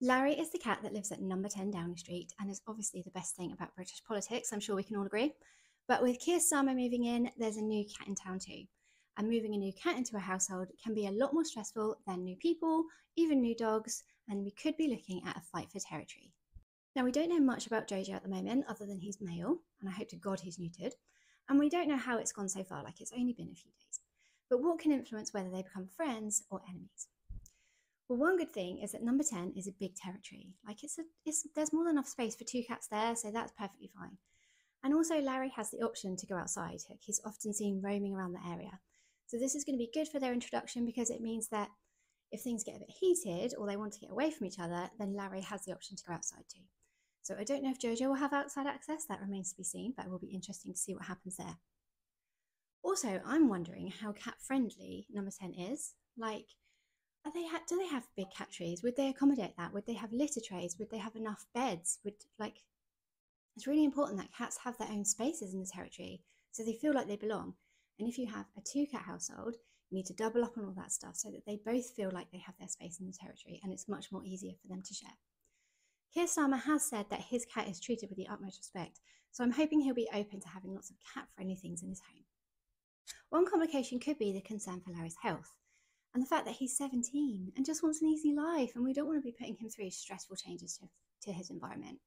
Larry is the cat that lives at number 10 Downing Street and is obviously the best thing about British politics. I'm sure we can all agree. But with Keir Starmer moving in, there's a new cat in town too. And moving a new cat into a household can be a lot more stressful than new people, even new dogs, and we could be looking at a fight for territory. Now, we don't know much about Jojo at the moment, other than he's male, and I hope to God he's neutered. And we don't know how it's gone so far, like it's only been a few days. But what can influence whether they become friends or enemies? Well, one good thing is that number 10 is a big territory. Like there's more than enough space for two cats there, so that's perfectly fine. And also, Larry has the option to go outside. He's often seen roaming around the area. So this is going to be good for their introduction because it means that if things get a bit heated or they want to get away from each other, then Larry has the option to go outside too. So I don't know if Jojo will have outside access. That remains to be seen, but it will be interesting to see what happens there. Also, I'm wondering how cat friendly number 10 is. Like, do they have big cat trees? Would they accommodate that? Would they have litter trays? Would they have enough beds? It's really important that cats have their own spaces in the territory so they feel like they belong. And if you have a two cat household, you need to double up on all that stuff so that they both feel like they have their space in the territory and it's much more easier for them to share. Keir Starmer has said that his cat is treated with the utmost respect, so I'm hoping he'll be open to having lots of cat friendly things in his home. One complication could be the concern for Larry's health and the fact that he's 17 and just wants an easy life, and we don't want to be putting him through stressful changes to his environment.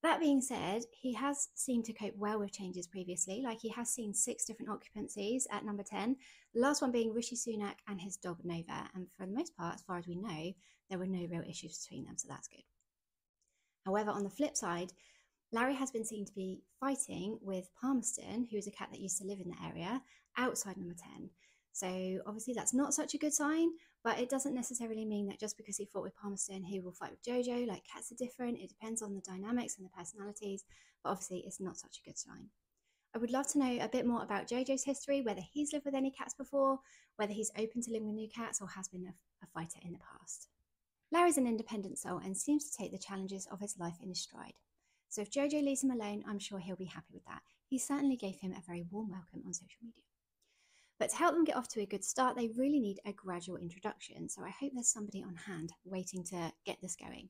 That being said, he has seemed to cope well with changes previously. Like, he has seen 6 different occupancies at number 10, the last one being Rishi Sunak and his dog Nova, and for the most part, as far as we know, there were no real issues between them, so that's good. However, on the flip side, Larry has been seen to be fighting with Palmerston, who is a cat that used to live in the area, outside number 10. So obviously that's not such a good sign, but it doesn't necessarily mean that just because he fought with Palmerston, he will fight with Jojo. Like, cats are different. It depends on the dynamics and the personalities, but obviously it's not such a good sign. I would love to know a bit more about Jojo's history, whether he's lived with any cats before, whether he's open to living with new cats or has been a fighter in the past. Larry's an independent soul and seems to take the challenges of his life in his stride. So if Jojo leaves him alone, I'm sure he'll be happy with that. He certainly gave him a very warm welcome on social media. But to help them get off to a good start, they really need a gradual introduction. So I hope there's somebody on hand waiting to get this going.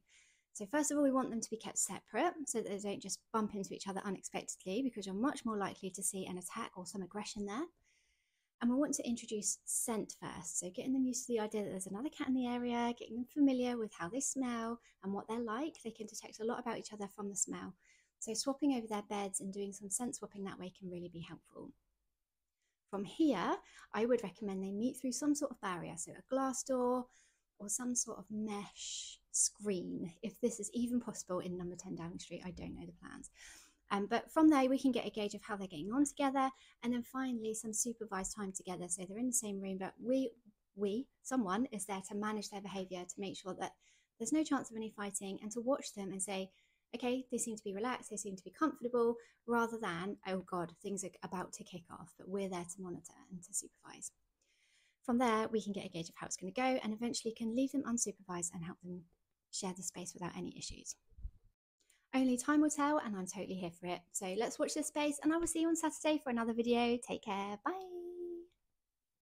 So first of all, we want them to be kept separate so that they don't just bump into each other unexpectedly, because you're much more likely to see an attack or some aggression there. And we want to introduce scent first. So getting them used to the idea that there's another cat in the area, getting them familiar with how they smell and what they're like. They can detect a lot about each other from the smell. So swapping over their beds and doing some scent swapping that way can really be helpful. From here, I would recommend they meet through some sort of barrier, so a glass door or some sort of mesh screen, if this is even possible in number 10 Downing Street. I don't know the plans. But from there, we can get a gauge of how they're getting on together, and then finally some supervised time together. So they're in the same room, but someone is there to manage their behaviour, to make sure that there's no chance of any fighting, and to watch them and say, okay, they seem to be relaxed, they seem to be comfortable, rather than, oh God, things are about to kick off, but we're there to monitor and to supervise. From there, we can get a gauge of how it's going to go and eventually can leave them unsupervised and help them share the space without any issues. Only time will tell, and I'm totally here for it. So let's watch this space, and I will see you on Saturday for another video. Take care. Bye.